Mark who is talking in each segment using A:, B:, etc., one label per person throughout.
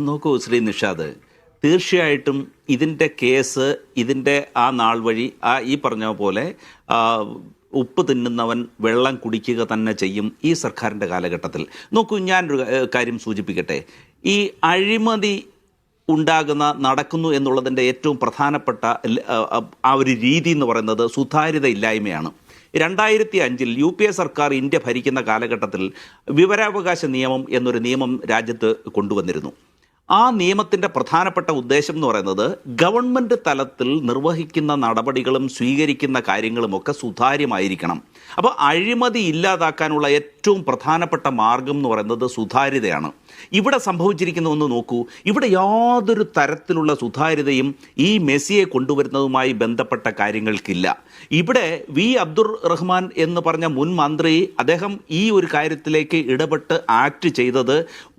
A: നോക്കൂ ശ്രീ നിഷാദ്, തീർച്ചയായിട്ടും ഇതിൻ്റെ കേസ് ഇതിൻ്റെ ആ നാൾ വഴി ഈ പറഞ്ഞ പോലെ ആ, ഉപ്പ് തിന്നുന്നവൻ വെള്ളം കുടിക്കുക തന്നെ ചെയ്യും ഈ സർക്കാരിൻ്റെ കാലഘട്ടത്തിൽ. നോക്കൂ, ഞാനൊരു കാര്യം സൂചിപ്പിക്കട്ടെ. ഈ അഴിമതി നടക്കുന്നു എന്നുള്ളതിൻ്റെ ഏറ്റവും പ്രധാനപ്പെട്ട ആ ഒരു രീതി എന്ന് പറയുന്നത് സുതാര്യത ഇല്ലായ്മയാണ്. 2005 UPA സർക്കാർ ഇന്ത്യ ഭരിക്കുന്ന കാലഘട്ടത്തിൽ വിവരാവകാശ നിയമം എന്നൊരു നിയമം രാജ്യത്ത് കൊണ്ടുവന്നിരുന്നു. ആ നിയമത്തിൻ്റെ പ്രധാനപ്പെട്ട ഉദ്ദേശം എന്ന് പറയുന്നത് ഗവൺമെൻറ് തലത്തിൽ നിർവഹിക്കുന്ന നടപടികളും സ്വീകരിക്കുന്ന കാര്യങ്ങളുമൊക്കെ സുതാര്യമായിരിക്കണം. അപ്പോൾ അഴിമതി ഇല്ലാതാക്കാനുള്ള ഏറ്റവും പ്രധാനപ്പെട്ട മാർഗം എന്ന് പറയുന്നത് സുതാര്യതയാണ്. ഇവിടെ സംഭവിച്ചിരിക്കുന്ന ഒന്ന് നോക്കൂ. ഇവിടെ യാതൊരു തരത്തിലുള്ള സുതാര്യതയും ഈ മെസ്സിയെ കൊണ്ടുവരുന്നതുമായി ബന്ധപ്പെട്ട കാര്യങ്ങൾക്കില്ല. ഇവിടെ വി അബ്ദുർ റഹ്മാൻ എന്ന് പറഞ്ഞ മുൻ മന്ത്രി, അദ്ദേഹം ഈ ഒരു കാര്യത്തിലേക്ക് ഇടപെട്ട് ആക്ട് ചെയ്തത്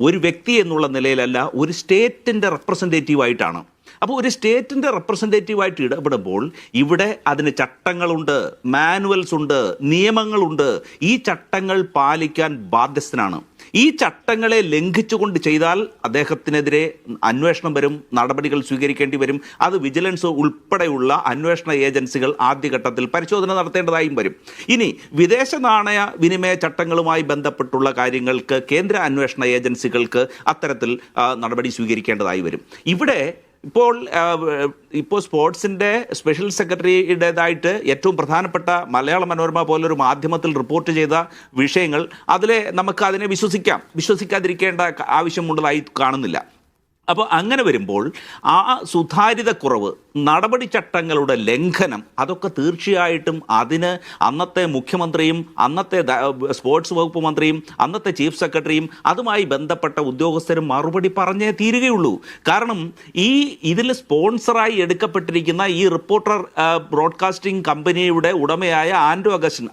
A: ഒരു വ്യക്തി എന്നുള്ള നിലയിലല്ല, ഒരു സ്റ്റേറ്റിൻ്റെ റെപ്രസെൻറ്റേറ്റീവായിട്ടാണ്. അപ്പോൾ ഒരു സ്റ്റേറ്റിൻ്റെ റെപ്രസെൻറ്റേറ്റീവായിട്ട് ഇടപെടുമ്പോൾ ഇവിടെ അതിന് ചട്ടങ്ങളുണ്ട്, മാനുവൽസ് ഉണ്ട്, നിയമങ്ങളുണ്ട്. ഈ ചട്ടങ്ങൾ പാലിക്കാൻ ബാധ്യസ്ഥനാണ്. ഈ ചട്ടങ്ങളെ ലംഘിച്ചുകൊണ്ട് ചെയ്താൽ അദ്ദേഹത്തിനെതിരെ അന്വേഷണം വരും, നടപടികൾ സ്വീകരിക്കേണ്ടി വരും. അത് വിജിലൻസ് ഉൾപ്പെടെയുള്ള അന്വേഷണ ഏജൻസികൾ ആദ്യഘട്ടത്തിൽ പരിശോധന നടത്തേണ്ടതായും വരും. ഇനി വിദേശ നാണയ വിനിമയ ചട്ടങ്ങളുമായി ബന്ധപ്പെട്ടുള്ള കാര്യങ്ങൾക്ക് കേന്ദ്ര അന്വേഷണ ഏജൻസികൾക്ക് അത്തരത്തിൽ നടപടി സ്വീകരിക്കേണ്ടതായി വരും. ഇവിടെ ഇപ്പോൾ സ്പോർട്സിൻ്റെ സ്പെഷ്യൽ സെക്രട്ടറിയുടേതായിട്ട് ഏറ്റവും പ്രധാനപ്പെട്ട മലയാള മനോരമ പോലൊരു മാധ്യമത്തിൽ റിപ്പോർട്ട് ചെയ്ത വിഷയങ്ങൾ, നമുക്ക് അതിനെ വിശ്വസിക്കാതിരിക്കേണ്ട ആവശ്യമുള്ളതായി കാണുന്നില്ല. അപ്പോൾ അങ്ങനെ വരുമ്പോൾ ആ സുതാര്യതക്കുറവ്, നടപടിച്ചട്ടങ്ങളുടെ ലംഘനം, അതൊക്കെ തീർച്ചയായിട്ടും അതിന് അന്നത്തെ മുഖ്യമന്ത്രിയും അന്നത്തെ സ്പോർട്സ് വകുപ്പ് മന്ത്രിയും അന്നത്തെ ചീഫ് സെക്രട്ടറിയും അതുമായി ബന്ധപ്പെട്ട ഉദ്യോഗസ്ഥരും മറുപടി പറഞ്ഞേ തീരുകയുള്ളൂ. കാരണം ഇതിൽ സ്പോൺസറായി എടുക്കപ്പെട്ടിരിക്കുന്ന ഈ റിപ്പോർട്ടർ ബ്രോഡ്കാസ്റ്റിംഗ് കമ്പനിയുടെ ഉടമയായ ആൻഡ്രൂ അഗസ്റ്റിൻ,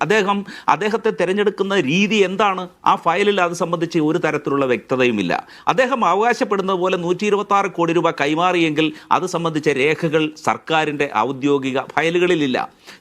A: അദ്ദേഹത്തെ തിരഞ്ഞെടുക്കുന്ന രീതി എന്താണ്? ആ ഫയലിൽ അത് സംബന്ധിച്ച് ഒരു തരത്തിലുള്ള വ്യക്തതയുമില്ല. അദ്ദേഹം അവകാശപ്പെടുന്നത് പോലെ 126 കോടി രൂപ കൈമാറിയെങ്കിൽ അത് സംബന്ധിച്ച രേഖകൾ സർക്കാരിൻ്റെ ഔദ്യോഗിക ഫയലുകളിലില്ല.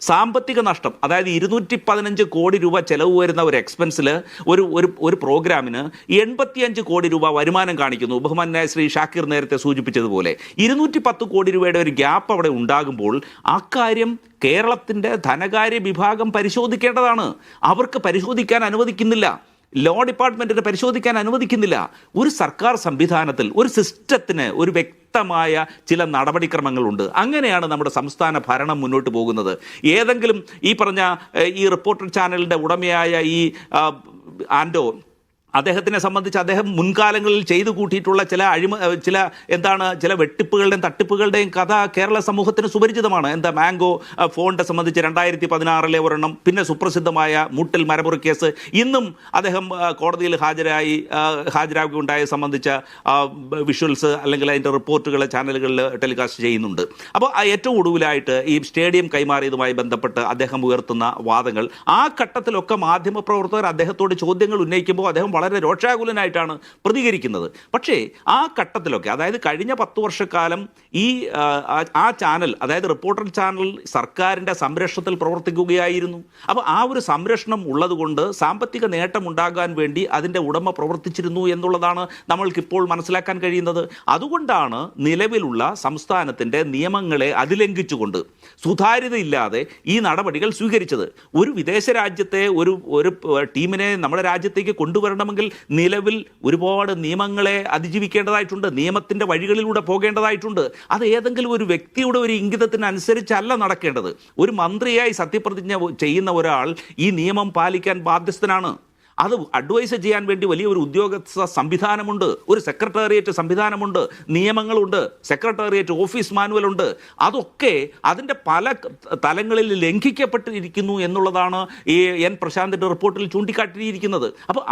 A: സാമ്പത്തിക നഷ്ടം, അതായത് 215 കോടി രൂപ ചെലവ് വരുന്ന ഒരു എക്സ്പെൻസിൽ ഒരു പ്രോഗ്രാമിന് 85 കോടി രൂപ വരുമാനം കാണിക്കുന്നു. ബഹുമാന്യനായ ശ്രീ ഷാക്കിർ നേരത്തെ സൂചിപ്പിച്ചതുപോലെ 210 കോടി രൂപയുടെ ഒരു ഗ്യാപ്പ് അവിടെ ഉണ്ടാകുമ്പോൾ അക്കാര്യം കേരളത്തിൻ്റെ ധനകാര്യ വിഭാഗം പരിശോധിക്കേണ്ടതാണ്. അവർക്ക് പരിശോധിക്കാൻ അനുവദിക്കുന്നില്ല. ലോ ഡിപ്പാർട്ട്മെൻറ്റിന് പരിശോധിക്കാൻ അനുവദിക്കുന്നില്ല. ഒരു സർക്കാർ സംവിധാനത്തിൽ, ഒരു സിസ്റ്റത്തിന് ഒരു വ്യക്തമായ ചില നടപടിക്രമങ്ങളുണ്ട്. അങ്ങനെയാണ് നമ്മുടെ സംസ്ഥാന ഭരണം മുന്നോട്ട് പോകുന്നത്. ഏതെങ്കിലും ഈ പറഞ്ഞ ഈ റിപ്പോർട്ടർ ചാനലിൻ്റെ ഉടമയായ ഈ ആൻഡോ, അദ്ദേഹത്തിനെ സംബന്ധിച്ച് അദ്ദേഹം മുൻകാലങ്ങളിൽ ചെയ്തു കൂട്ടിയിട്ടുള്ള ചില വെട്ടിപ്പുകളുടെയും തട്ടിപ്പുകളുടെയും കഥ കേരള സമൂഹത്തിന് സുപരിചിതമാണ്. മാംഗോ ഫോണിനെ സംബന്ധിച്ച് 2016 ഒരെണ്ണം, പിന്നെ സുപ്രസിദ്ധമായ മുട്ടിൽ മരമുറി കേസ്, ഇന്നും അദ്ദേഹം കോടതിയിൽ ഹാജരാകുകയുണ്ടായ സംബന്ധിച്ച വിഷ്വൽസ് അല്ലെങ്കിൽ അതിൻ്റെ റിപ്പോർട്ടുകൾ ചാനലുകളിൽ ടെലികാസ്റ്റ് ചെയ്യുന്നുണ്ട്. അപ്പോൾ ഏറ്റവും ഒടുവിലായിട്ട് ഈ സ്റ്റേഡിയം കൈമാറിയതുമായി ബന്ധപ്പെട്ട് അദ്ദേഹം ഉയർത്തുന്ന വാദങ്ങൾ, ആ ഘട്ടത്തിലൊക്കെ മാധ്യമപ്രവർത്തകർ അദ്ദേഹത്തോട് ചോദ്യങ്ങൾ ഉന്നയിക്കുമ്പോൾ അദ്ദേഹം വളരെ രോഷാകുലനായിട്ടാണ് പ്രതികരിക്കുന്നത്. പക്ഷേ ആ ഘട്ടത്തിലൊക്കെ, അതായത് കഴിഞ്ഞ 10 വർഷക്കാലം ആ ചാനൽ, അതായത് റിപ്പോർട്ടർ ചാനൽ സർക്കാരിൻ്റെ സംരക്ഷണത്തിൽ പ്രവർത്തിക്കുകയായിരുന്നു. അപ്പോൾ ആ ഒരു സംരക്ഷണം ഉള്ളതുകൊണ്ട് സാമ്പത്തിക നേട്ടം ഉണ്ടാകാൻ വേണ്ടി അതിൻ്റെ ഉടമ പ്രവർത്തിച്ചിരുന്നു എന്നുള്ളതാണ് നമ്മൾക്കിപ്പോൾ മനസ്സിലാക്കാൻ കഴിയുന്നത്. അതുകൊണ്ടാണ് നിലവിലുള്ള സംസ്ഥാനത്തിൻ്റെ നിയമങ്ങളെ അതിലംഘിച്ചുകൊണ്ട് സുതാര്യതയില്ലാതെ ഈ നടപടികൾ സ്വീകരിച്ചത്. ഒരു വിദേശ രാജ്യത്തെ ഒരു ടീമിനെ നമ്മുടെ രാജ്യത്തേക്ക് കൊണ്ടുവരണമെങ്കിൽ നിലവിൽ ഒരുപാട് നിയമങ്ങളെ അതിജീവിക്കേണ്ടതായിട്ടുണ്ട്, നിയമത്തിൻ്റെ വഴികളിലൂടെ പോകേണ്ടതായിട്ടുണ്ട്. അത് ഏതെങ്കിലും ഒരു വ്യക്തിയുടെ ഒരു ഇംഗിതത്തിനനുസരിച്ചല്ല നടക്കേണ്ടത്. ഒരു മന്ത്രിയായി സത്യപ്രതിജ്ഞ ചെയ്യുന്ന ഒരാൾ ഈ നിയമം പാലിക്കാൻ ബാധ്യസ്ഥനാണ്. അത് അഡ്വൈസ് ചെയ്യാൻ വേണ്ടി വലിയൊരു ഉദ്യോഗസ്ഥ സംവിധാനമുണ്ട്, ഒരു സെക്രട്ടേറിയറ്റ് സംവിധാനമുണ്ട്, നിയമങ്ങളുണ്ട്, സെക്രട്ടേറിയറ്റ് ഓഫീസ് മാനുവലുണ്ട്. അതൊക്കെ അതിൻ്റെ പല തലങ്ങളിൽ ലംഘിക്കപ്പെട്ടിരിക്കുന്നു എന്നുള്ളതാണ് ഈ എൻ പ്രശാന്തിൻ്റെ റിപ്പോർട്ടിൽ ചൂണ്ടിക്കാട്ടിയിരിക്കുന്നത്. അപ്പോൾ